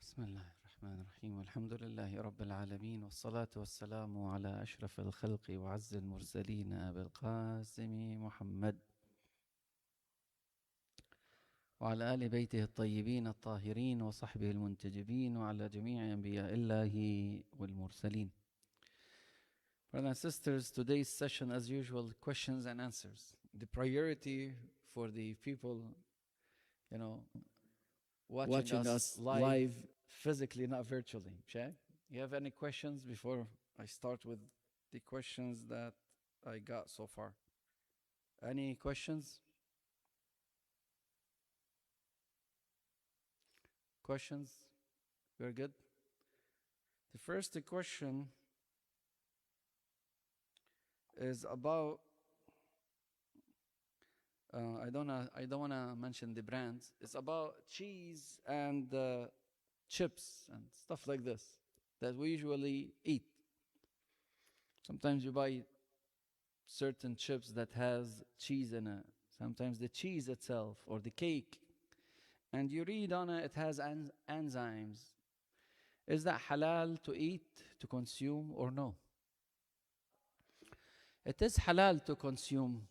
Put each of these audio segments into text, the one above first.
بسم الله الرحمن الرحيم والحمد لله رب العالمين والصلاة والسلام على أشرف الخلق وعز المرسلين أبي القاسم محمد وعلى آل بيته الطيبين الطاهرين وصحبه المنتجبين وعلى جميع أنبياء الله والمرسلين. Brothers and sisters, today's session as usual, questions and answers. The priority for the people, watching us live physically, not virtually. Sheikh, you have any questions before I start with the questions that I got so far? Any questions? Questions? We're good? The first question is about I don't want to mention the brands. It's about cheese and chips and stuff like this that we usually eat. Sometimes you buy certain chips that has cheese in it. Sometimes the cheese itself or the cake, and you read on it, it has enzymes. Is that halal to eat, to consume, or no? It is halal to consume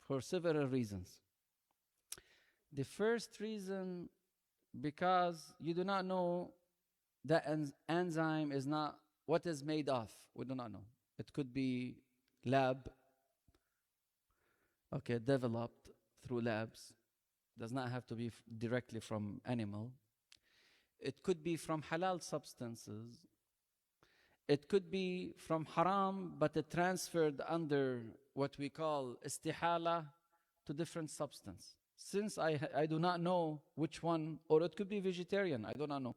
for several reasons. The first reason, because you do not know that enzyme is not what is made of. We do not know. It could be developed through labs. Does not have to be directly from animal. It could be from halal substances. It could be from haram, but it transferred under what we call istihala to different substance. Since I do not know which one, or it could be vegetarian, I do not know.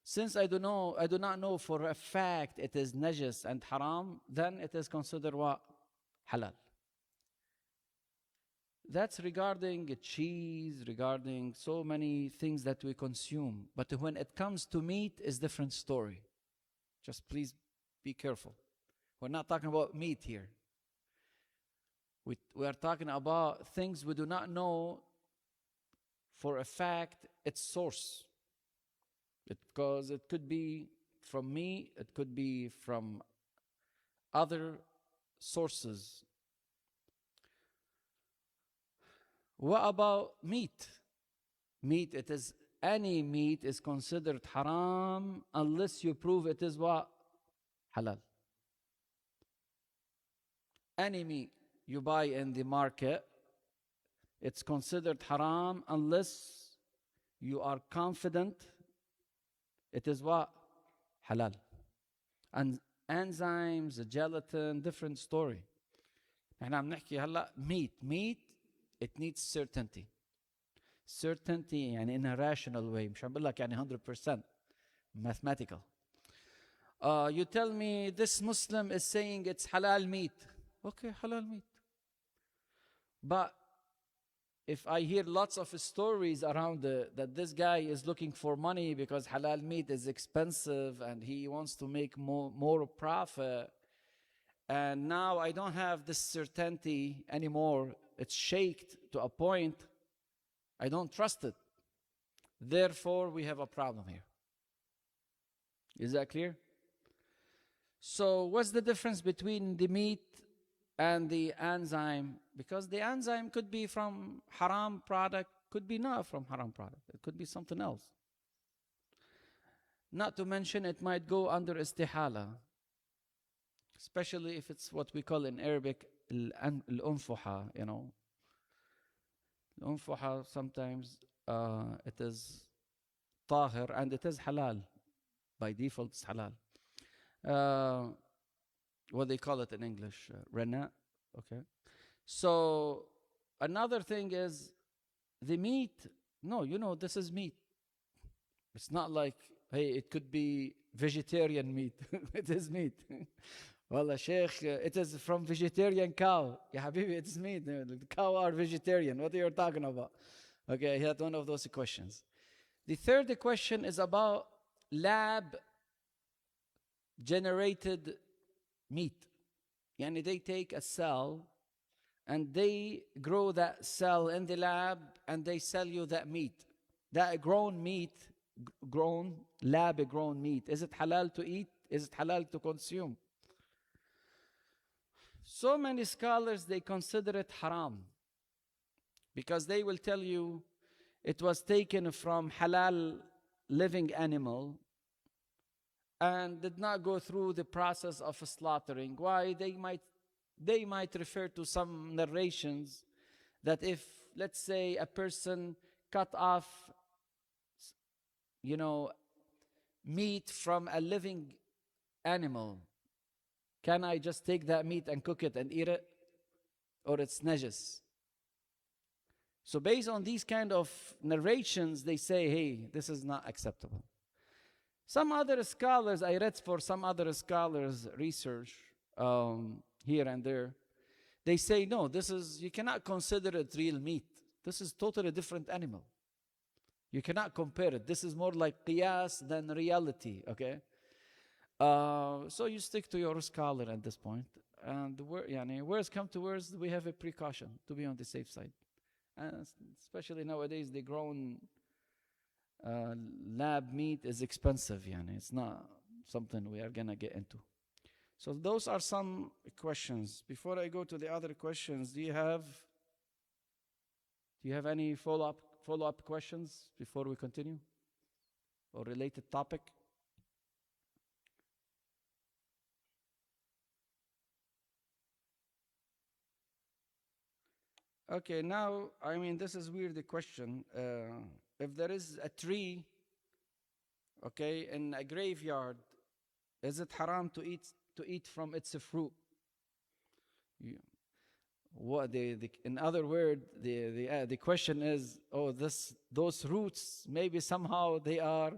Since I do not know for a fact it is najis and haram, then it is considered what? Halal. That's regarding cheese, regarding so many things that we consume. But when it comes to meat, it's a different story. Just please be careful. We're not talking about meat here. We are talking about things we do not know for a fact its source. Because it could be from me, it could be from other sources. What about meat? Meat, any meat is considered haram unless you prove it is what? Halal. Any meat you buy in the market, it's considered haram unless you are confident it is what? Halal. And enzymes, gelatin, different story. احنا عم نحكي هلا meat it needs certainty. Certainty يعني in a rational way. مش عم بقول لك يعني 100% mathematical. You tell me this Muslim is saying it's halal meat. Okay, halal meat. But if I hear lots of stories around that this guy is looking for money because halal meat is expensive and he wants to make more profit, and now I don't have this certainty anymore, it's shaked to a point I don't trust it. Therefore, we have a problem here. Is that clear? So what's the difference between the meat and the enzyme? Because the enzyme could be from haram product, could be not from haram product. It could be something else. Not to mention it might go under istihala, especially if it's what we call in Arabic al-unfuha, Al-unfuha, sometimes it is tahir and it is halal. By default, it's halal. What they call it in English, rena. Okay. So another thing is the meat. No, this is meat. It's not like, hey, it could be vegetarian meat. It is meat. Wallah, Sheikh, it is from vegetarian cow. Ya habibi, it is meat. The cow are vegetarian. What are you talking about? Okay, he had one of those questions. The third question is about lab-generated meat. Yani they take a cell and they grow that cell in the lab and they sell you that meat. That grown meat grown, lab grown meat? Is it halal to eat? Is it halal to consume? So many scholars, they consider it haram because they will tell you it was taken from halal living animal and did not go through the process of slaughtering. Why? They might refer to some narrations that if, let's say, a person cut off, meat from a living animal, can I just take that meat and cook it and eat it? Or it's najis. So based on these kind of narrations, they say, hey, this is not acceptable. Some other scholars, I read for some other scholars' research here and there, they say, no, you cannot consider it real meat. This is totally different animal. You cannot compare it. This is more like qiyas than reality, okay? So you stick to your scholar at this point. And words come to words, we have a precaution to be on the safe side. And especially nowadays, the grown lab meat is expensive. It's not something we are going to get into. So those are some questions. Before I go to the other questions, do you have any follow-up questions before we continue? Or related topic? Okay, now, this is weird, the question. If there is a tree, okay, in a graveyard, is it haram to eat from its fruit? In other words, the question is, those roots, maybe somehow they are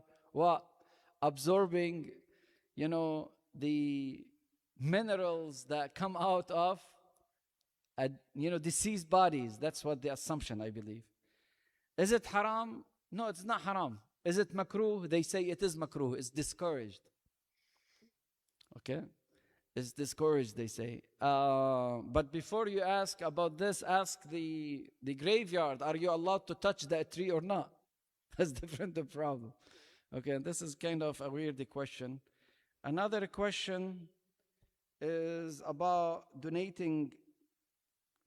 absorbing, the minerals that come out of deceased bodies. That's what the assumption, I believe. Is it haram? No, it's not haram. Is it makruh? They say it is makruh. It's discouraged. Okay? It's discouraged, they say. But before you ask about this, ask the graveyard. Are you allowed to touch that tree or not? That's different the problem. Okay, and this is kind of a weird question. Another question is about donating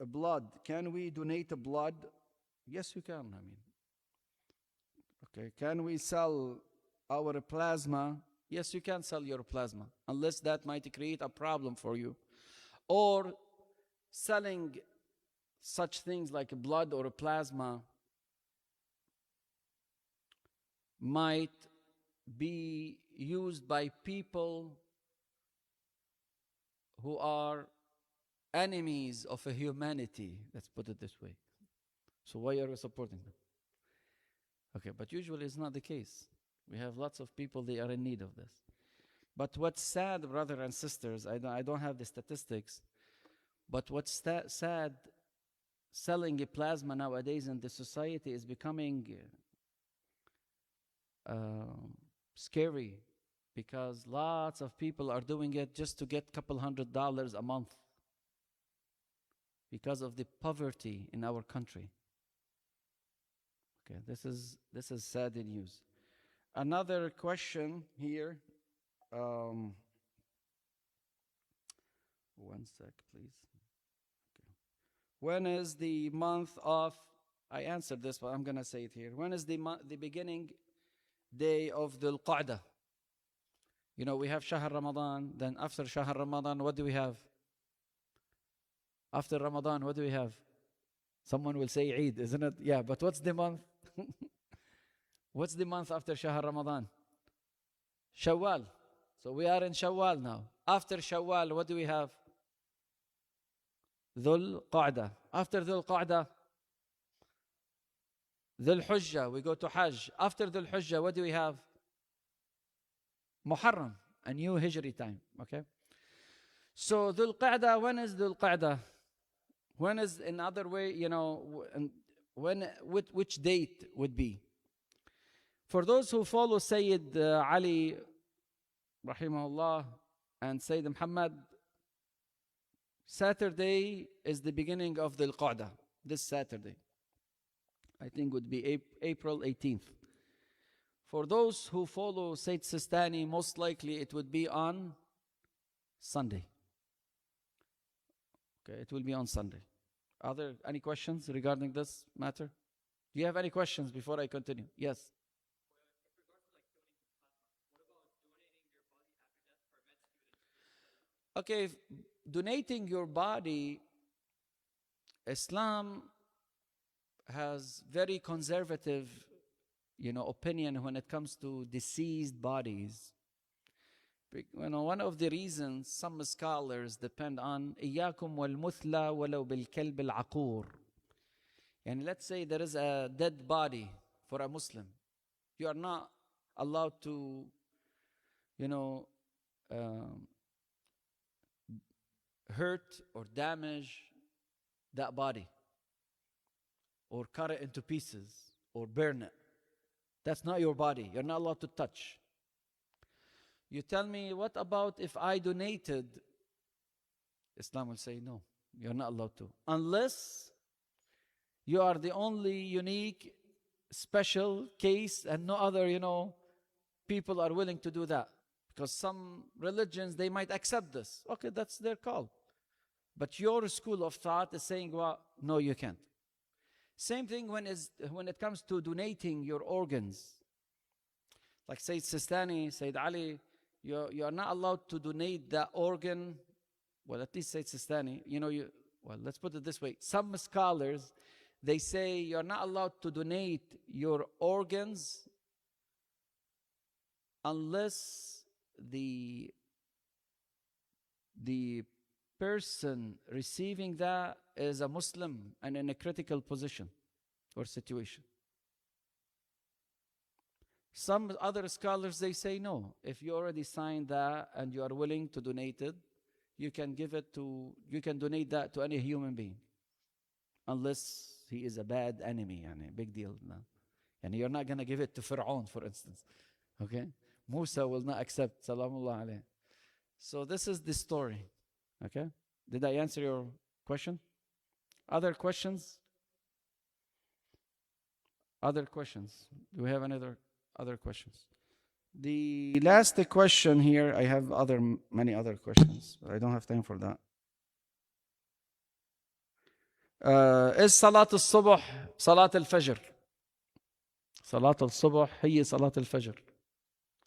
blood. Can we donate blood? Yes, you can. Okay. Can we sell our plasma? Yes, you can sell your plasma, unless that might create a problem for you. Or selling such things like blood or plasma might be used by people who are enemies of humanity. Let's put it this way. So why are we supporting them? Okay, but usually it's not the case. We have lots of people, they are in need of this. But what's sad, brothers and sisters, I don't have the statistics, but what's sad, selling a plasma nowadays in the society is becoming scary, because lots of people are doing it just to get a couple $100 a month because of the poverty in our country. Okay, this is sad news. Another question here. One sec, please. Okay. When is the month of? I answered this, but I'm going to say it here. When is the beginning day of the Qa'dah? We have Shahr Ramadan. Then after Shahr Ramadan, what do we have? After Ramadan, what do we have? Someone will say Eid, isn't it? Yeah, but what's the month? What's the month after Shahr Ramadan? Shawwal. So we are in Shawwal now. After Shawwal, what do we have? Dhul Qa'dah. After Dhul Qa'dah, Dhul Hujjah. We go to Hajj. After Dhul Hujjah, what do we have? Muharram, a new Hijri time. Okay. So Dhul Qa'dah, when is Dhul Qa'dah? When is, in other way, which date would be? For those who follow Sayyid Ali, rahimahullah, and Sayyid Muhammad, Saturday is the beginning of the Qa'dah. This Saturday, I think, would be April 18th. For those who follow Sayyid Sistani, most likely it would be on Sunday. Okay, it will be on Sunday. Are there any questions regarding this matter? Do you have any questions before I continue? Yes. Okay, donating your body, Islam has very conservative, opinion when it comes to deceased bodies. One of the reasons some scholars depend on إياكم والمثلى ولو بالكلب العقور. And let's say there is a dead body for a Muslim. You are not allowed to, hurt or damage that body, or cut it into pieces, or burn it. That's not your body. You're not allowed to touch. You tell me, what about if I donated? Islam will say, no, you're not allowed to. Unless you are the only unique, special case and no other, people are willing to do that. Because some religions, they might accept this. Okay, that's their call. But your school of thought is saying, well, no, you can't. Same thing when it comes to donating your organs. Like Sayyid Sistani, Sayyid Ali, you are not allowed to donate that organ. Well, at least Sayyid Sistani, well, let's put it this way. Some scholars, they say you're not allowed to donate your organs unless the person receiving that is a Muslim and in a critical position or situation. Some other scholars, they say no. If you already signed that and you are willing to donate it, you can donate that to any human being. Unless he is a bad enemy, big deal. No. And you're not going to give it to Fir'aun, for instance. Okay? Musa will not accept, salamullah alayh. So this is the story. Okay? Did I answer your question? Other questions? Other questions? Do we have any other questions? The last question here, I have many other questions, but I don't have time for that. Is Salat al-Subh Salat al-Fajr? Salat al-Subh هي Salat al-Fajr.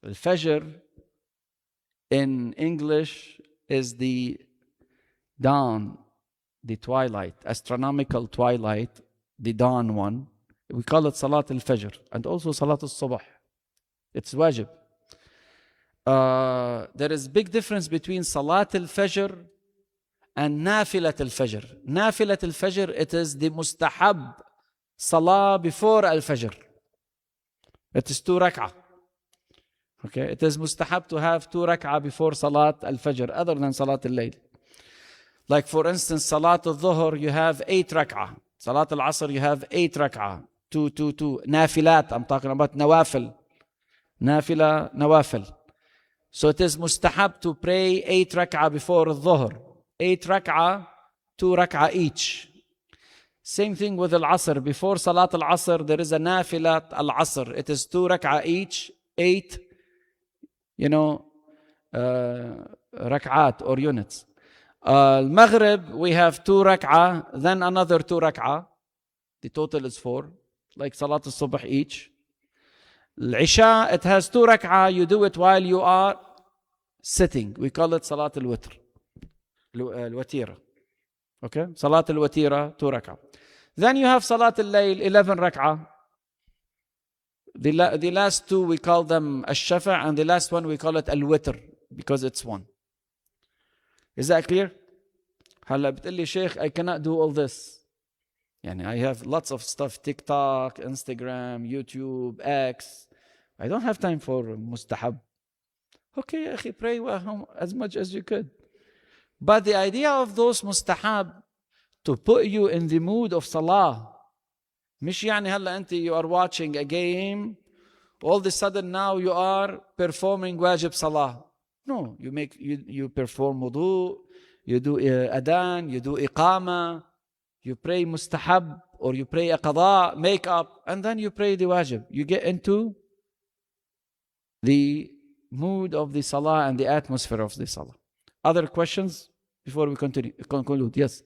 Al-Fajr in English is the dawn, the twilight, astronomical twilight, the dawn one. We call it Salat al-Fajr and also Salat al-Subh. It's wajib. There is big difference between Salat al-Fajr and Nafilat al-Fajr. Nafilat al-Fajr, it is the mustahab salah before al-Fajr. It is 2 rak'ah. Okay, it is mustahab to have 2 rak'ah before Salat al-Fajr, other than Salat al-Layl. Like for instance, Salat al-Dhuhr, you have 8 rak'ah. Salat al-Asr, you have 8 rak'ah. 2. Nafilat, I'm talking about nawafil. Nafila, nawafil. So it is mustahab to pray 8 rak'ah before al-Dhuhr. 8 rak'ah, 2 rak'ah each. Same thing with al-Asr. Before Salat al-Asr, there is a nafilat al-Asr. It is 2 rak'ah each, 8, rak'at or units. Al-Maghrib, we have 2 rak'ah, then another 2 rak'ah. The total is 4, like Salat al-Subh each. Al-Isha, it has 2 rak'ah. You do it while you are sitting. We call it Salat al-Witr. Al-Watira. Okay? Salat al-Watira, 2 rak'ah. Then you have Salat al-Layl, 11 rak'ah. The last 2, we call them al-Shafa', and the last one, we call it al-Witr, because it's 1. Is that clear? هلا بتقلي Sheikh, I cannot do all this. I have lots of stuff, TikTok, Instagram, YouTube, X. I don't have time for mustahab. Okay, أخي, pray as much as you could. But the idea of those mustahab to put you in the mood of salah. مش هلا أنت you are watching a game, all of a sudden now you are performing wajib salah. No, you perform wudu, you do adhan, you do iqama, you pray mustahab, or you pray a qada, make up, and then you pray the wajib. You get into the mood of the salah and the atmosphere of the salah. Other questions before we conclude? Yes.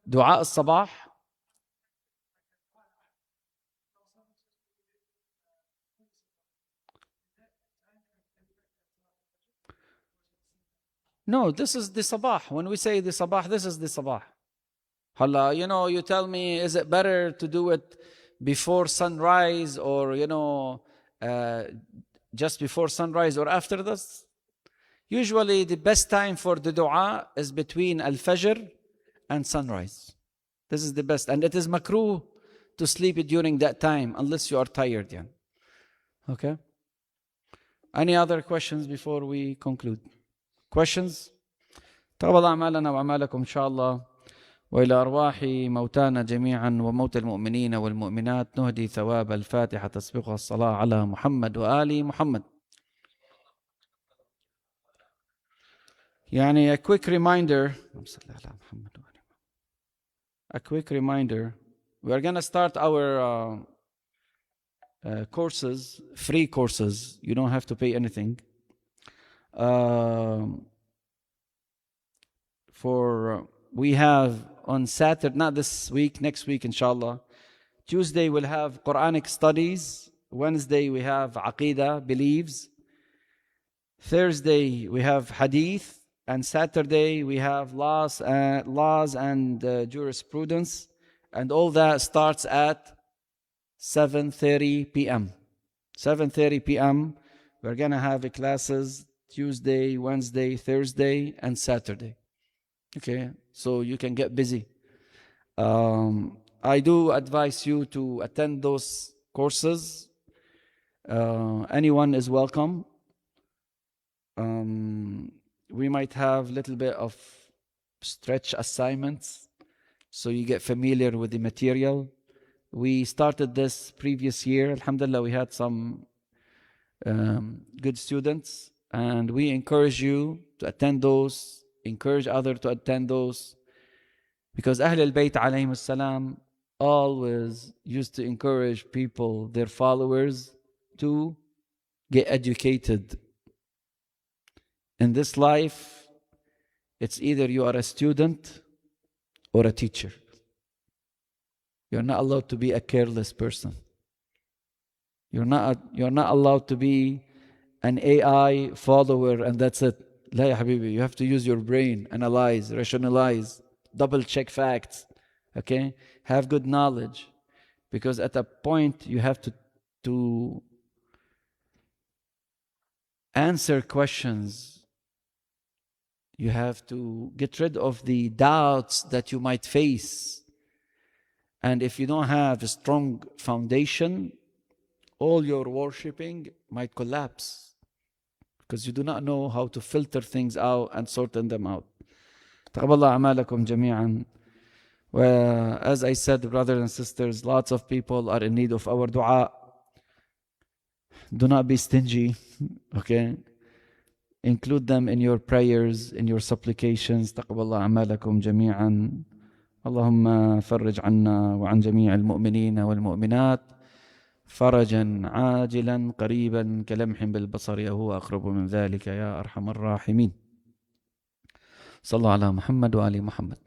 دعاء الصباح. No, this is the sabah. When we say the sabah, this is the sabah. Hala, you tell me, is it better to do it before sunrise or, just before sunrise or after this? Usually the best time for the dua is between al-fajr and sunrise. This is the best. And it is makruh to sleep during that time unless you are tired. Yeah. Okay. Any other questions before we conclude? Questions? تقبل أعمالنا وأعمالكم إن شاء الله وإلى أرواح موتانا جميعا وموت المؤمنين والمؤمنات نهدي ثواب الفاتحة تسبقها الصلاة على محمد وآل محمد. يعني a quick reminder, we are going to start our courses, free courses. You don't have to pay anything. We have on Saturday, not this week, next week inshallah. Tuesday we'll have Quranic studies. Wednesday we have Aqidah, beliefs. Thursday we have Hadith. And Saturday we have laws and jurisprudence. And all that starts at 7:30 p.m. 7:30 p.m. We're going to have classes Tuesday, Wednesday, Thursday, and Saturday. Okay, so you can get busy. I do advise you to attend those courses. Anyone is welcome. We might have a little bit of stretch assignments so you get familiar with the material. We started this previous year. Alhamdulillah, we had some good students, and we encourage you to attend those, encourage others to attend those, because Ahl al-Bayt alayhim salam always used to encourage people, their followers, to get educated. In this life, it's either you are a student or a teacher. You're not allowed to be a careless person. You're not allowed to be an AI follower and that's it. La ya habibi, you have to use your brain, analyze, rationalize, double check facts. Okay? Have good knowledge. Because at a point you have to answer questions. You have to get rid of the doubts that you might face. And if you don't have a strong foundation, all your worshipping might collapse. Because you do not know how to filter things out and sort them out. تقبل الله أعمالكم جميعا. Well, as I said, brothers and sisters, lots of people are in need of our dua. Do not be stingy. Okay? Include them in your prayers, in your supplications. تقبل الله أعمالكم جميعا. اللهم فرج عنا وعن جميع المؤمنين والمؤمنات فرجا عاجلا قريبا كلمح بالبصر أو أقرب من ذلك يا أرحم الراحمين. صلوا على محمد وآل محمد.